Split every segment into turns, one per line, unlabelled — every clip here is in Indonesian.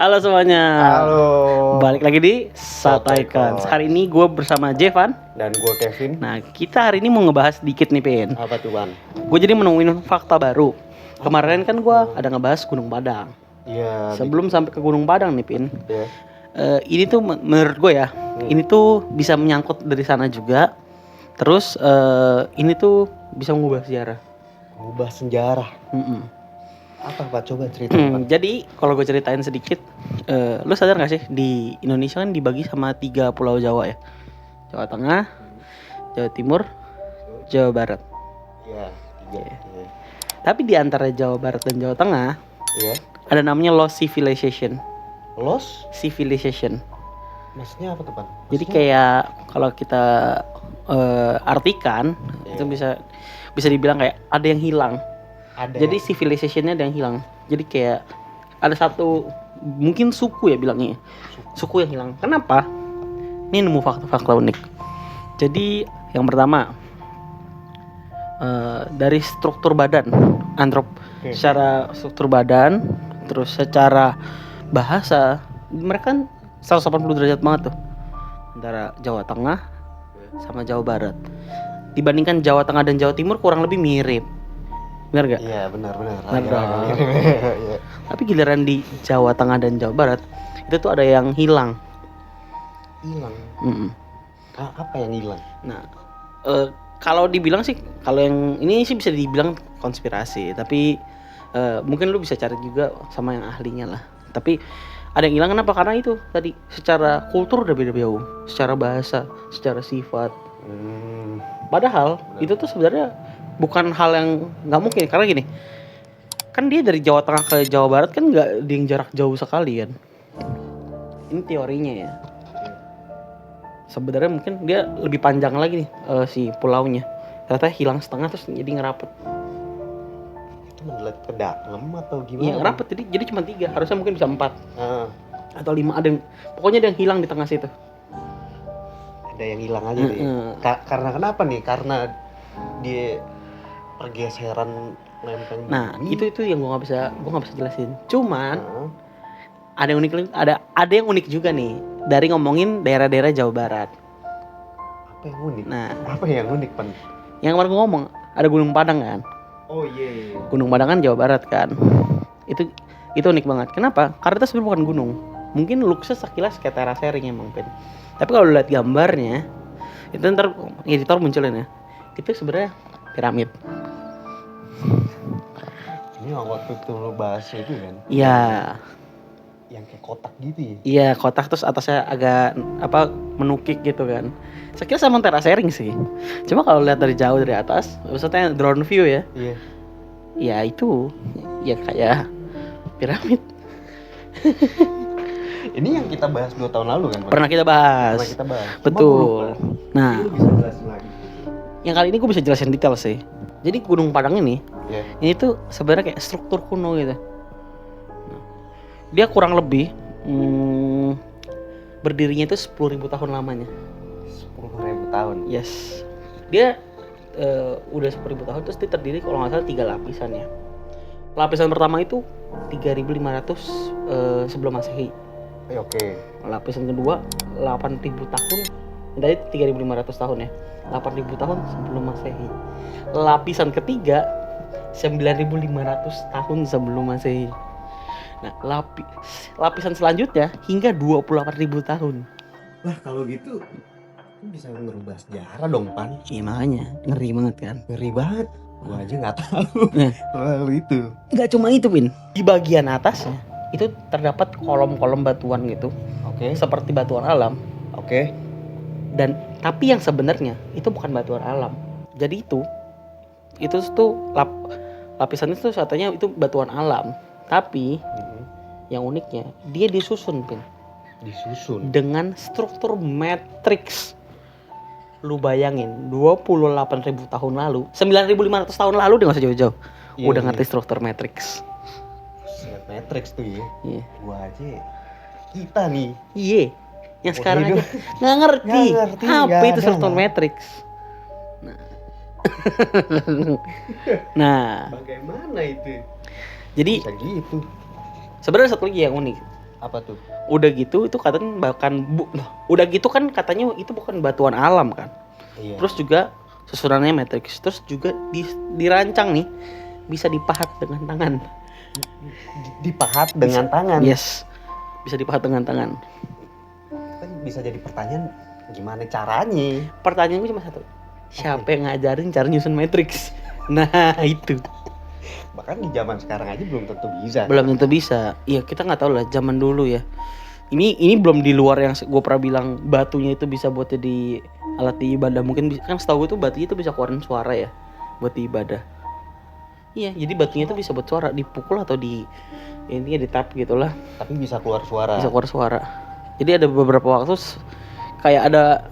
Halo semuanya.
Halo.
Balik lagi di Sataikan. Hari ini gue bersama Jevan
dan gue Kevin.
Nah, kita hari ini mau ngebahas dikit nih, Pin.
Apa tuh, Bang?
Gue jadi menemuin fakta baru. Kemarin kan gue ada ngebahas Gunung Padang.
Iya.
Sebelum sampai ke Gunung Padang nih, Pin.
Iya.
Ini tuh menurut gue ya, ini tuh bisa menyangkut dari sana juga. Terus ini tuh bisa mengubah sejarah.
Mengubah sejarah. Apa Pak? Coba cerita Pak.
Jadi kalau gue ceritain sedikit, lu sadar gak sih di Indonesia kan dibagi sama 3 pulau Jawa ya? Jawa Tengah, Jawa Timur, Jawa Barat.
Iya, 3. Iya.
Tapi di antara Jawa Barat dan Jawa Tengah,
Iya.
ada namanya Lost Civilization.
Lost
Civilization.
maksudnya apa tuh, Pak?
Jadi kayak kalau kita artikan, itu bisa dibilang kayak ada yang hilang. Jadi civilizationnya ada yang hilang. Jadi kayak ada satu mungkin suku ya bilangnya, suku yang hilang. Kenapa? Ini nemu fakta-fakta unik. Jadi yang pertama dari struktur badan, secara struktur badan, terus secara bahasa, mereka kan 180 derajat banget tuh antara Jawa Tengah sama Jawa Barat. Dibandingkan Jawa Tengah dan Jawa Timur kurang lebih mirip. Benar gak?
Iya, benar.
Iya. Tapi giliran di Jawa Tengah dan Jawa Barat itu tuh ada yang hilang.
Hilang. Apa yang hilang?
Nah, kalau dibilang sih, kalau yang ini sih bisa dibilang konspirasi. Tapi mungkin lu bisa cari juga sama yang ahlinya lah. Tapi ada yang hilang kenapa? Karena itu tadi secara kultur udah beda jauh, secara bahasa, secara sifat. Padahal itu tuh sebenarnya bukan hal yang nggak mungkin, karena gini, kan dia dari Jawa Tengah ke Jawa Barat kan nggak di jarak jauh sekali kan. Ini teorinya ya. Sebenarnya mungkin dia lebih panjang lagi nih si pulaunya. Ternyata hilang setengah terus jadi ngerapet.
Itu mendelat ke dalam atau gimana?
Iya ngerapet, jadi cuma 3, harusnya mungkin bisa 4 atau 5, ada yang pokoknya ada yang hilang di tengah situ.
Ada yang hilang aja nih. Karena kenapa nih? Karena dia pergeseran lempeng.
Nah, itu yang gua nggak bisa jelasin. Cuman ada yang unik, ada yang unik juga nih dari ngomongin daerah-daerah Jawa Barat.
Apa yang unik?
Nah,
apa yang unik, Pan?
Yang kemarin gua ngomong ada Gunung Padang kan?
Oh iya.
Gunung Padang kan Jawa Barat kan. Itu unik banget. Kenapa? Karena itu sebenarnya bukan gunung. Mungkin looksnya sekilas kayak terasering emang, Pen. Tapi kalau lihat gambarnya, itu ntar editor munculin ya. Itu sebenarnya piramid.
Ini waktu itu lo bahas itu kan?
Iya.
Yang kayak kotak gitu ya?
Iya, kotak terus atasnya agak menukik gitu kan. Saya kira sama terasering sih. Cuma kalau lihat dari jauh dari atas, maksudnya drone view ya.
Iya.
Ya itu, ya kayak piramid.
Ini yang kita bahas 2 tahun lalu kan?
Pernah kita bahas. Betul. Nah,
lu bisa jelasin lagi.
Yang kali ini gue bisa jelasin detail sih. Jadi Gunung Padang ini tuh sebenarnya kayak struktur kuno gitu. Dia kurang lebih berdirinya itu 10.000 tahun lamanya.
10.000 tahun.
Yes. Dia udah 10.000 tahun, terus dia terdiri kalau nggak salah 3 lapisan ya. Lapisan pertama itu 3.500 sebelum Masehi.
Oke.
Lapisan kedua 8.000 tahun. Tadi 3.500 tahun ya. 8.000 tahun sebelum Masehi. Lapisan ketiga 9.500 tahun sebelum Masehi. Nah, lapisan selanjutnya hingga 28.000 tahun.
Wah, kalau gitu bisa ngerubah sejarah dong, Pan.
Iya, makanya ngeri banget kan.
Ngeri banget. Gua aja nggak tahu. Lalu itu.
Nggak cuma itu, Pin. Di bagian atasnya itu terdapat kolom-kolom batuan gitu.
Oke.
Seperti batuan alam.
Oke.
Dan tapi yang sebenarnya itu bukan batuan alam. Jadi itu tuh lapisan itu katanya itu batuan alam. Tapi yang uniknya dia disusun, Pin.
Disusun
Dengan struktur matriks. Lu bayangin 28.000 tahun lalu, 9.500 tahun lalu dia nggak usah jauh-jauh. Udah ngerti struktur matriks.
Matriks tuh ya.
Iya.
Gua aja kita nih.
Iya. Yang sekarang aja nggak ngerti apa itu struktur matriks. Nah.
Bagaimana itu?
Jadi
bisa gitu.
Sebenarnya satu lagi yang unik.
Apa tuh?
Udah gitu itu katanya udah gitu kan katanya itu bukan batuan alam kan.
Iya.
Terus juga susunannya matriks. Terus juga dirancang nih bisa dipahat dengan tangan.
Dipahat dengan tangan.
Yes. Bisa dipahat dengan tangan.
Kan bisa jadi pertanyaan gimana caranya?
Pertanyaan gue cuma satu. Siapa yang ngajarin cara nyusun matriks? Nah, itu.
Bahkan di zaman sekarang aja belum tentu bisa.
Belum tentu bisa. Iya, kita nggak tahu lah zaman dulu ya. Ini belum di luar yang gue pernah bilang batunya itu bisa buat jadi alat di ibadah. Mungkin kan setahu gue tuh batunya itu bisa keluarin suara ya buat di ibadah. Iya, jadi batunya itu bisa buat suara, dipukul atau intinya ditap gitulah.
Tapi bisa keluar suara.
Bisa keluar suara. Jadi ada beberapa waktu kayak ada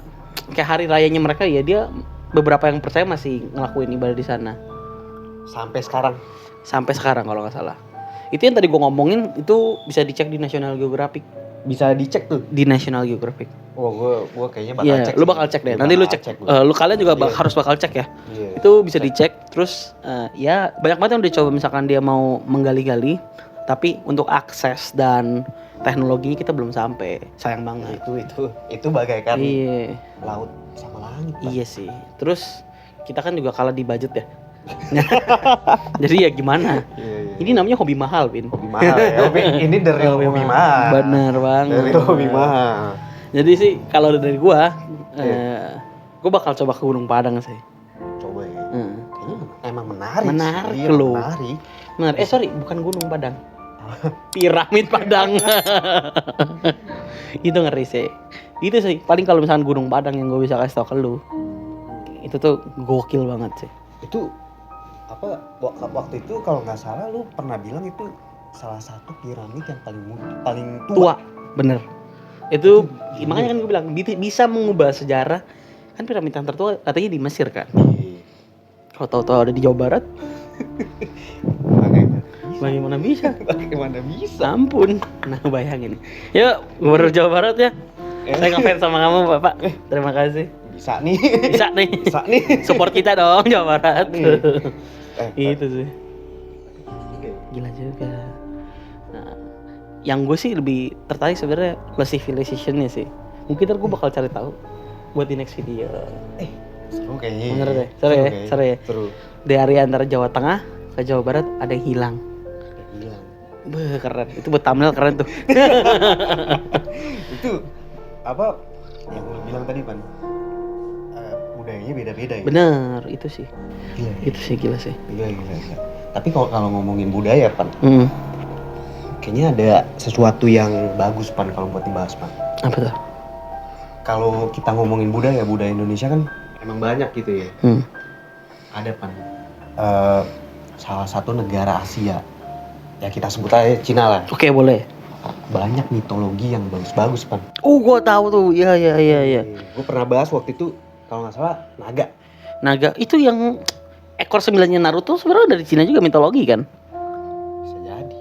kayak hari rayanya mereka ya, dia beberapa yang percaya masih ngelakuin ibadah di sana. Sampai sekarang kalau nggak salah. Itu yang tadi gue ngomongin itu bisa dicek di National Geographic.
Bisa dicek tuh
Di National Geographic.
Oh, gue kayaknya bakal
Iya,
cek.
lu bakal cek deh. Nanti lu cek. Lu kalian juga harus bakal cek ya.
Iya.
Itu bisa dicek. Terus ya banyak banget yang udah coba misalkan dia mau menggali-gali, tapi untuk akses dan teknologinya kita belum sampai. Sayang banget.
Itu bagaikan
Iya.
laut sama langit. Pak.
Iya sih. Terus kita kan juga kalah di budget ya. Jadi ya gimana?
Iya.
Ini namanya hobi mahal, Vin.
Hobi mahal ya. Ini dari hobi mahal.
Bener banget.
Dari hobi mahal.
Jadi sih kalau dari gua, gua bakal coba ke Gunung Padang sih.
Coba ya.
Hmm.
Kayaknya emang menarik.
Menarik
sih. Iya,
loh.
Menarik.
Bener. Sorry, bukan Gunung Padang. Piramid Padang. Itu ngeri sih. Itu sih paling kalau misalkan Gunung Padang yang gue bisa kasih tau ke lu. Itu tuh gokil banget sih.
Itu apa waktu itu kalau nggak salah lu pernah bilang itu salah satu piramid yang paling tua.
Bener. Itu makanya kan gue bilang bisa mengubah sejarah. Kan piramid yang tertua katanya di Mesir kan. Kalau tahu-tahu ada di Jawa Barat, bagaimana bisa?
Bagaimana bisa?
Ampun. Nah, bayangin. Yuk, Gubernur Jawa Barat ya. Saya ngefans sama kamu, Bapak. Terima kasih.
Bisa nih.
Bisa nih. Support kita dong, Jawa Barat. Itu sih. Gila juga. Nah, yang gue sih lebih tertarik sebenarnya Lost Civilization-nya sih. Mungkin ntar gue bakal cari tahu buat di next video.
Seru kayaknya.
Bener deh. Seru ya.
Seru.
Di area antara Jawa Tengah ke Jawa Barat ada yang hilang.
Hilang.
Keren. Itu buat thumbnail keren tuh.
Itu apa yang lu bilang tadi, Pan? Budayanya beda-beda ya.
Bener, itu sih.
Gila.
Itu sih gila sih.
Gila. Tapi kalau ngomongin budaya, Pan, kayaknya ada sesuatu yang bagus, Pan, kalau buat dibahas, Pan.
Apa tuh?
Kalau kita ngomongin budaya Indonesia kan emang banyak gitu ya. Ada, Pan. Salah satu negara Asia. Ya kita sebut aja Cina lah.
Oke, boleh.
Banyak mitologi yang bagus-bagus, Pan.
Gua tahu tuh. Iya.
Gue pernah bahas waktu itu kalau nggak salah
Naga itu yang ekor 9-nya Naruto sebenarnya dari Cina juga mitologi kan?
Bisa jadi.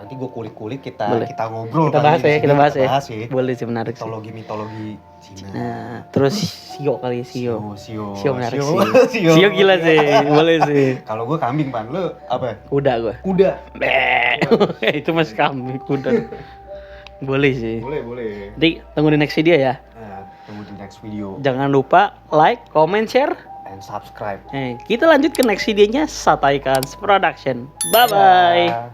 Nanti gue kulik-kulik kita ngobrol.
Kita bahas ya.
Ya.
Boleh sih, menarik sih.
Mitologi Cina.
Nah, terus Sio kali. Sio menarik sih.
Sio
Gila sih. Boleh sih.
Kalau gue kambing, Pan. Lu apa?
Kuda. Itu masih kambing, kuda. Boleh sih.
Boleh.
Nanti tunggu di next video ya.
Tunggu di next video.
Jangan lupa like, comment, share,
and subscribe.
kita lanjut ke next videonya Sataikan Production. Bye bye.